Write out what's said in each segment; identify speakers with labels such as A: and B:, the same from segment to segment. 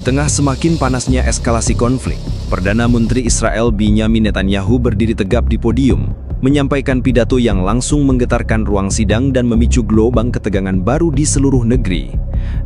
A: tengah semakin panasnya eskalasi konflik, Perdana Menteri Israel Benjamin Netanyahu berdiri tegap di podium, menyampaikan pidato yang langsung menggetarkan ruang sidang dan memicu gelombang ketegangan baru di seluruh negeri.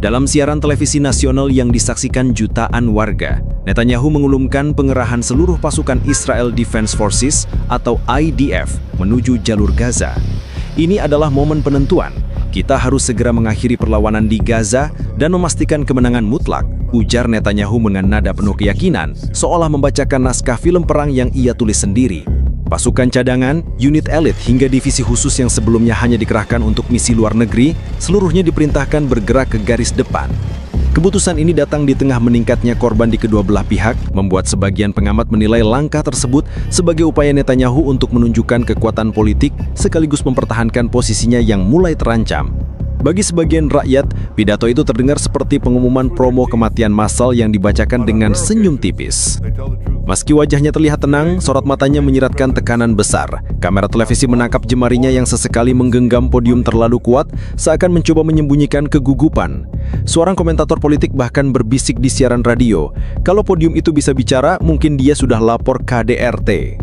A: Dalam siaran televisi nasional yang disaksikan jutaan warga, Netanyahu mengumumkan pengerahan seluruh pasukan Israel Defense Forces atau IDF menuju jalur Gaza. Ini adalah momen penentuan. Kita harus segera mengakhiri perlawanan di Gaza dan memastikan kemenangan mutlak, ujar Netanyahu dengan nada penuh keyakinan, seolah membacakan naskah film perang yang ia tulis sendiri. Pasukan cadangan, unit elit hingga divisi khusus yang sebelumnya hanya dikerahkan untuk misi luar negeri, seluruhnya diperintahkan bergerak ke garis depan. Keputusan ini datang di tengah meningkatnya korban di kedua belah pihak, membuat sebagian pengamat menilai langkah tersebut sebagai upaya Netanyahu untuk menunjukkan kekuatan politik sekaligus mempertahankan posisinya yang mulai terancam. Bagi sebagian rakyat, pidato itu terdengar seperti pengumuman promo kematian massal yang dibacakan dengan senyum tipis. Meski wajahnya terlihat tenang, sorot matanya menyiratkan tekanan besar. Kamera televisi menangkap jemarinya yang sesekali menggenggam podium terlalu kuat, seakan mencoba menyembunyikan kegugupan. Seorang komentator politik bahkan berbisik di siaran radio, kalau podium itu bisa bicara, mungkin dia sudah lapor KDRT.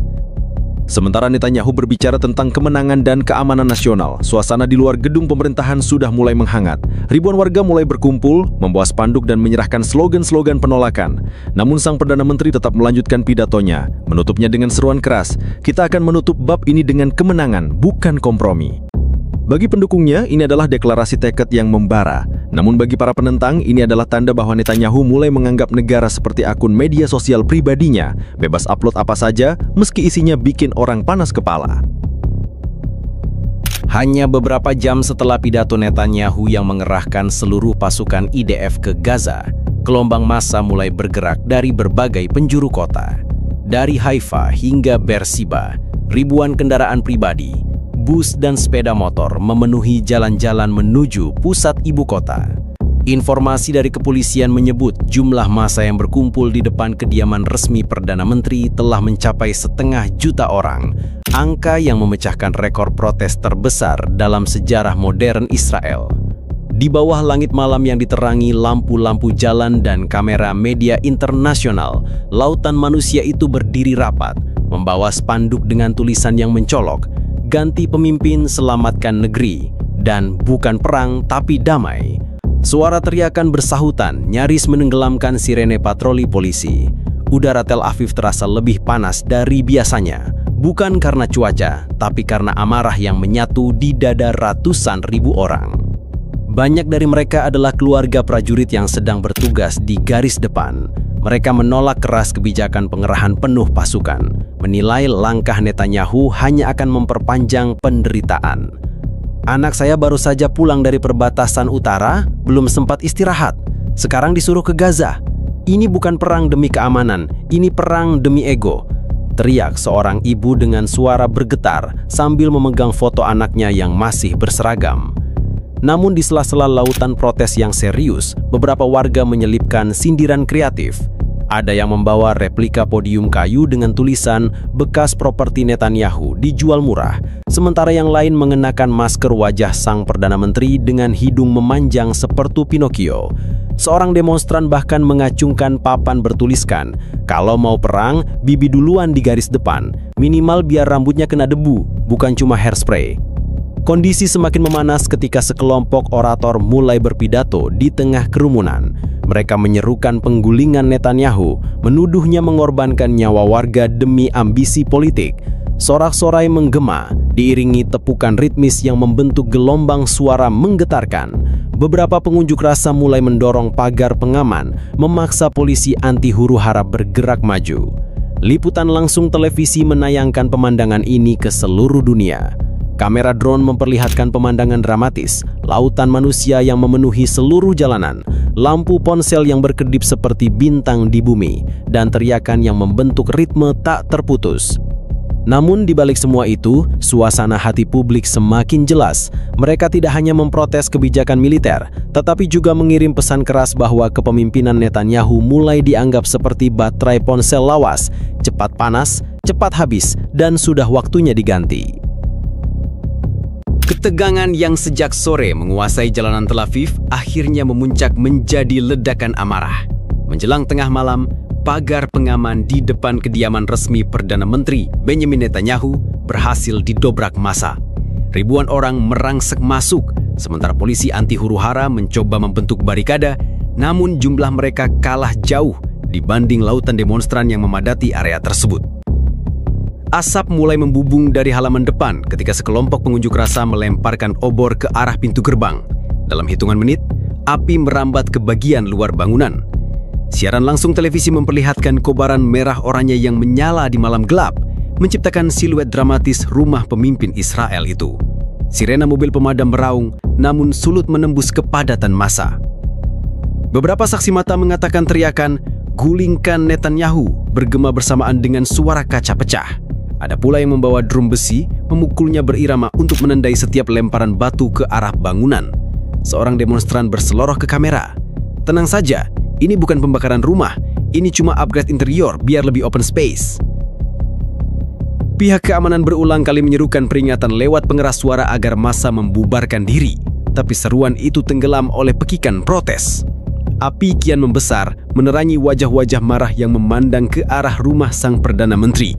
A: Sementara Netanyahu berbicara tentang kemenangan dan keamanan nasional, suasana di luar gedung pemerintahan sudah mulai menghangat. Ribuan warga mulai berkumpul, membawa spanduk dan menyerahkan slogan-slogan penolakan. Namun sang Perdana Menteri tetap melanjutkan pidatonya, menutupnya dengan seruan keras, "Kita akan menutup bab ini dengan kemenangan, bukan kompromi." Bagi pendukungnya, ini adalah deklarasi tekad yang membara. Namun bagi para penentang, ini adalah tanda bahwa Netanyahu mulai menganggap negara seperti akun media sosial pribadinya, bebas upload apa saja, meski isinya bikin orang panas kepala.
B: Hanya beberapa jam setelah pidato Netanyahu yang mengerahkan seluruh pasukan IDF ke Gaza, gelombang massa mulai bergerak dari berbagai penjuru kota. Dari Haifa hingga Beersheba, ribuan kendaraan pribadi, bus dan sepeda motor memenuhi jalan-jalan menuju pusat ibu kota. Informasi dari kepolisian menyebut jumlah massa yang berkumpul di depan kediaman resmi Perdana Menteri telah mencapai 500 juta orang, angka yang memecahkan rekor protes terbesar dalam sejarah modern Israel. Di bawah langit malam yang diterangi lampu-lampu jalan dan kamera media internasional, lautan manusia itu berdiri rapat, membawa spanduk dengan tulisan yang mencolok, "Ganti pemimpin, selamatkan negeri," dan "Bukan perang tapi damai." Suara teriakan bersahutan nyaris menenggelamkan sirene patroli polisi. Udara Tel Aviv terasa lebih panas dari biasanya, bukan karena cuaca, tapi karena amarah yang menyatu di dada ratusan ribu orang. Banyak dari mereka adalah keluarga prajurit yang sedang bertugas di garis depan. Mereka menolak keras kebijakan pengerahan penuh pasukan, menilai langkah Netanyahu hanya akan memperpanjang penderitaan. "Anak saya baru saja pulang dari perbatasan utara, belum sempat istirahat. Sekarang disuruh ke Gaza. Ini bukan perang demi keamanan, ini perang demi ego," teriak seorang ibu dengan suara bergetar sambil memegang foto anaknya yang masih berseragam. Namun di sela-sela lautan protes yang serius, beberapa warga menyelipkan sindiran kreatif. Ada yang membawa replika podium kayu dengan tulisan "Bekas properti Netanyahu dijual murah", sementara yang lain mengenakan masker wajah sang Perdana Menteri dengan hidung memanjang seperti Pinocchio. Seorang demonstran bahkan mengacungkan papan bertuliskan, "Kalau mau perang, Bibi duluan di garis depan, minimal biar rambutnya kena debu, bukan cuma hairspray." Kondisi semakin memanas ketika sekelompok orator mulai berpidato di tengah kerumunan. Mereka menyerukan penggulingan Netanyahu, menuduhnya mengorbankan nyawa warga demi ambisi politik. Sorak-sorai menggema, diiringi tepukan ritmis yang membentuk gelombang suara menggetarkan. Beberapa pengunjuk rasa mulai mendorong pagar pengaman, memaksa polisi anti huru-hara bergerak maju. Liputan langsung televisi menayangkan pemandangan ini ke seluruh dunia. Kamera drone memperlihatkan pemandangan dramatis, lautan manusia yang memenuhi seluruh jalanan, lampu ponsel yang berkedip seperti bintang di bumi, dan teriakan yang membentuk ritme tak terputus. Namun di balik semua itu, suasana hati publik semakin jelas. Mereka tidak hanya memprotes kebijakan militer, tetapi juga mengirim pesan keras bahwa kepemimpinan Netanyahu mulai dianggap seperti baterai ponsel lawas, cepat panas, cepat habis, dan sudah waktunya diganti. Ketegangan yang sejak sore menguasai jalanan Tel Aviv akhirnya memuncak menjadi ledakan amarah. Menjelang tengah malam, pagar pengaman di depan kediaman resmi Perdana Menteri Benjamin Netanyahu berhasil didobrak massa. Ribuan orang merangsek masuk, sementara polisi anti huru-hara mencoba membentuk barikade, namun jumlah mereka kalah jauh dibanding lautan demonstran yang memadati area tersebut. Asap mulai membubung dari halaman depan ketika sekelompok pengunjuk rasa melemparkan obor ke arah pintu gerbang. Dalam hitungan menit, api merambat ke bagian luar bangunan. Siaran langsung televisi memperlihatkan kobaran merah oranye yang menyala di malam gelap, menciptakan siluet dramatis rumah pemimpin Israel itu. Sirena mobil pemadam meraung, namun sulit menembus kepadatan massa. Beberapa saksi mata mengatakan teriakan, "Gulingkan Netanyahu," bergema bersamaan dengan suara kaca pecah. Ada pula yang membawa drum besi, memukulnya berirama untuk menandai setiap lemparan batu ke arah bangunan. Seorang demonstran berseloroh ke kamera. "Tenang saja, ini bukan pembakaran rumah, ini cuma upgrade interior biar lebih open space." Pihak keamanan berulang kali menyerukan peringatan lewat pengeras suara agar massa membubarkan diri, tapi seruan itu tenggelam oleh pekikan protes. Api kian membesar, menerangi wajah-wajah marah yang memandang ke arah rumah sang Perdana Menteri.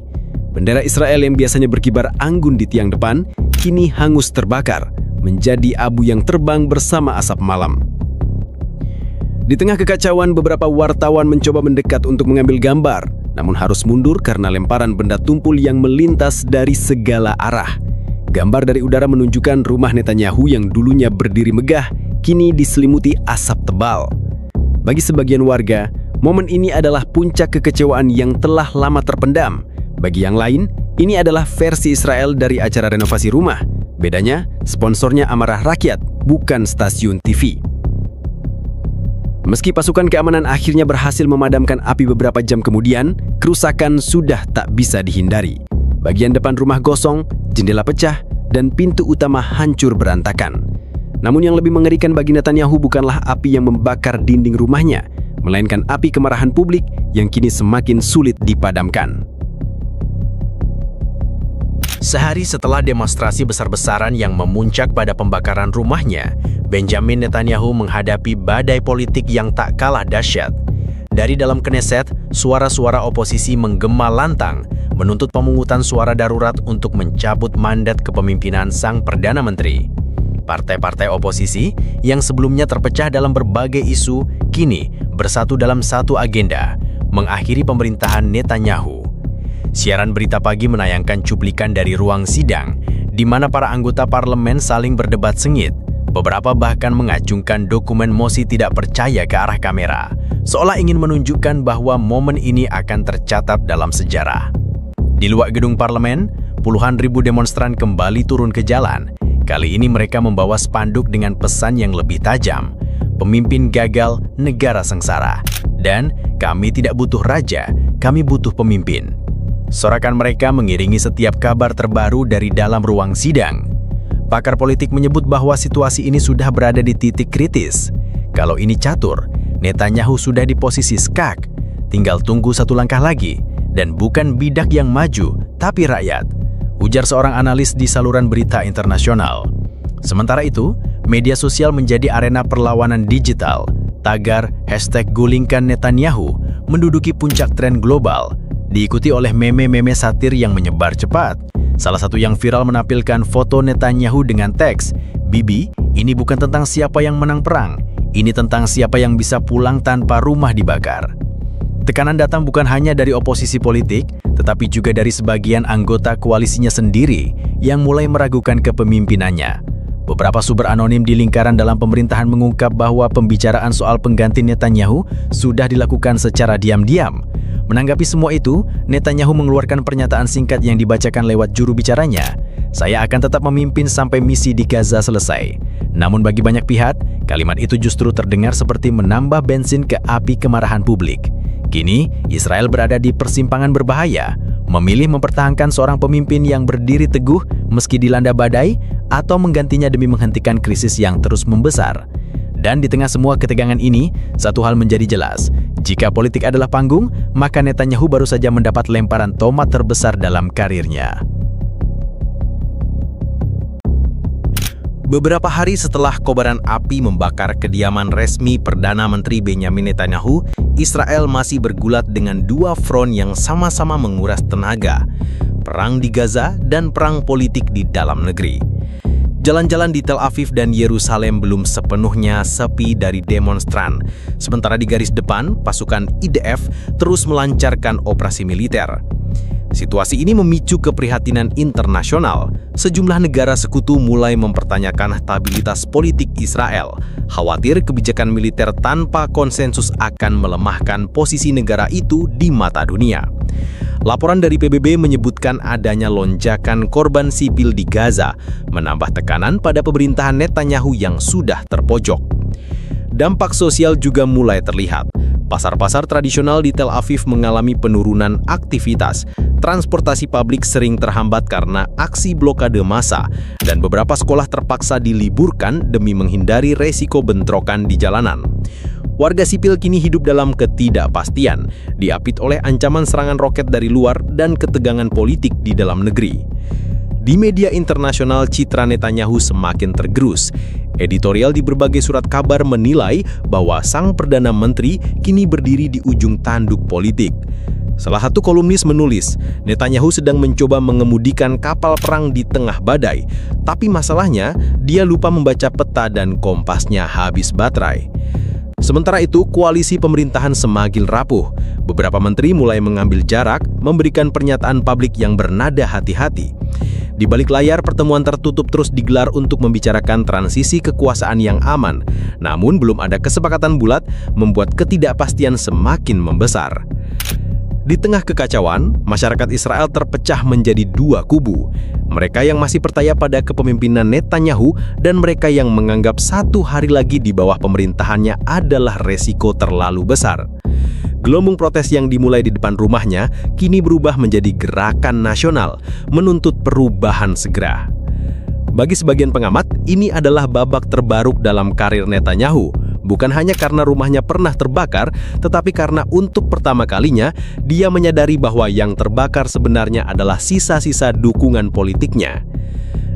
B: Bendera Israel yang biasanya berkibar anggun di tiang depan, kini hangus terbakar, menjadi abu yang terbang bersama asap malam. Di tengah kekacauan, beberapa wartawan mencoba mendekat untuk mengambil gambar, namun harus mundur karena lemparan benda tumpul yang melintas dari segala arah. Gambar dari udara menunjukkan rumah Netanyahu yang dulunya berdiri megah, kini diselimuti asap tebal. Bagi sebagian warga, momen ini adalah puncak kekecewaan yang telah lama terpendam. Bagi yang lain, ini adalah versi Israel dari acara renovasi rumah. Bedanya, sponsornya amarah rakyat, bukan stasiun TV. Meski pasukan keamanan akhirnya berhasil memadamkan api beberapa jam kemudian, kerusakan sudah tak bisa dihindari. Bagian depan rumah gosong, jendela pecah, dan pintu utama hancur berantakan. Namun yang lebih mengerikan bagi Netanyahu bukanlah api yang membakar dinding rumahnya, melainkan api kemarahan publik yang kini semakin sulit dipadamkan. Sehari setelah demonstrasi besar-besaran yang memuncak pada pembakaran rumahnya, Benjamin Netanyahu menghadapi badai politik yang tak kalah dahsyat. Dari dalam Knesset, suara-suara oposisi menggema lantang, menuntut pemungutan suara darurat untuk mencabut mandat kepemimpinan sang Perdana Menteri. Partai-partai oposisi yang sebelumnya terpecah dalam berbagai isu, kini bersatu dalam satu agenda, mengakhiri pemerintahan Netanyahu. Siaran berita pagi menayangkan cuplikan dari ruang sidang, di mana para anggota parlemen saling berdebat sengit. Beberapa bahkan mengacungkan dokumen mosi tidak percaya ke arah kamera, seolah ingin menunjukkan bahwa momen ini akan tercatat dalam sejarah. Di luar gedung parlemen, puluhan ribu demonstran kembali turun ke jalan. Kali ini mereka membawa spanduk dengan pesan yang lebih tajam. "Pemimpin gagal, negara sengsara." Dan "Kami tidak butuh raja, kami butuh pemimpin." Sorakan mereka mengiringi setiap kabar terbaru dari dalam ruang sidang. Pakar politik menyebut bahwa situasi ini sudah berada di titik kritis. Kalau ini catur, Netanyahu sudah di posisi skak. Tinggal tunggu satu langkah lagi, dan bukan bidak yang maju, tapi rakyat, ujar seorang analis di saluran berita internasional. Sementara itu, media sosial menjadi arena perlawanan digital. Tagar #gulingkan Netanyahu menduduki puncak tren global, diikuti oleh meme-meme satir yang menyebar cepat. Salah satu yang viral menampilkan foto Netanyahu dengan teks, "Bibi, ini bukan tentang siapa yang menang perang, ini tentang siapa yang bisa pulang tanpa rumah dibakar." Tekanan datang bukan hanya dari oposisi politik, tetapi juga dari sebagian anggota koalisinya sendiri yang mulai meragukan kepemimpinannya. Beberapa sumber anonim di lingkaran dalam pemerintahan mengungkap bahwa pembicaraan soal pengganti Netanyahu sudah dilakukan secara diam-diam. Menanggapi semua itu, Netanyahu mengeluarkan pernyataan singkat yang dibacakan lewat juru bicaranya. "Saya akan tetap memimpin sampai misi di Gaza selesai." Namun bagi banyak pihak, kalimat itu justru terdengar seperti menambah bensin ke api kemarahan publik. Kini, Israel berada di persimpangan berbahaya, memilih mempertahankan seorang pemimpin yang berdiri teguh meski dilanda badai, atau menggantinya demi menghentikan krisis yang terus membesar. Dan di tengah semua ketegangan ini, satu hal menjadi jelas. Jika politik adalah panggung, maka Netanyahu baru saja mendapat lemparan tomat terbesar dalam karirnya. Beberapa hari setelah kobaran api membakar kediaman resmi Perdana Menteri Benjamin Netanyahu, Israel masih bergulat dengan dua front yang sama-sama menguras tenaga, perang di Gaza dan perang politik di dalam negeri. Jalan-jalan di Tel Aviv dan Yerusalem belum sepenuhnya sepi dari demonstran. Sementara di garis depan, pasukan IDF terus melancarkan operasi militer. Situasi ini memicu keprihatinan internasional. Sejumlah negara sekutu mulai mempertanyakan stabilitas politik Israel, khawatir kebijakan militer tanpa konsensus akan melemahkan posisi negara itu di mata dunia. Laporan dari PBB menyebutkan adanya lonjakan korban sipil di Gaza, menambah tekanan pada pemerintahan Netanyahu yang sudah terpojok. Dampak sosial juga mulai terlihat. Pasar-pasar tradisional di Tel Aviv mengalami penurunan aktivitas. Transportasi publik sering terhambat karena aksi blokade massa, dan beberapa sekolah terpaksa diliburkan demi menghindari resiko bentrokan di jalanan. Warga sipil kini hidup dalam ketidakpastian, diapit oleh ancaman serangan roket dari luar dan ketegangan politik di dalam negeri. Di media internasional, citra Netanyahu semakin tergerus. Editorial di berbagai surat kabar menilai bahwa sang Perdana Menteri kini berdiri di ujung tanduk politik. Salah satu kolumnis menulis, Netanyahu sedang mencoba mengemudikan kapal perang di tengah badai, tapi masalahnya dia lupa membaca peta dan kompasnya habis baterai. Sementara itu, koalisi pemerintahan semakin rapuh. Beberapa menteri mulai mengambil jarak, memberikan pernyataan publik yang bernada hati-hati. Di balik layar, pertemuan tertutup terus digelar untuk membicarakan transisi kekuasaan yang aman. Namun belum ada kesepakatan bulat, membuat ketidakpastian semakin membesar. Di tengah kekacauan, masyarakat Israel terpecah menjadi dua kubu. Mereka yang masih percaya pada kepemimpinan Netanyahu dan mereka yang menganggap satu hari lagi di bawah pemerintahannya adalah resiko terlalu besar. Gelombang protes yang dimulai di depan rumahnya kini berubah menjadi gerakan nasional, menuntut perubahan segera. Bagi sebagian pengamat, ini adalah babak terbaru dalam karir Netanyahu. Bukan hanya karena rumahnya pernah terbakar, tetapi karena untuk pertama kalinya dia menyadari bahwa yang terbakar sebenarnya adalah sisa-sisa dukungan politiknya.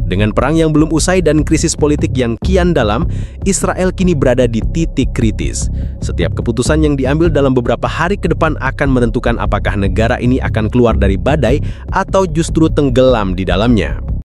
B: Dengan perang yang belum usai dan krisis politik yang kian dalam, Israel kini berada di titik kritis. Setiap keputusan yang diambil dalam beberapa hari ke depan akan menentukan apakah negara ini akan keluar dari badai atau justru tenggelam di dalamnya.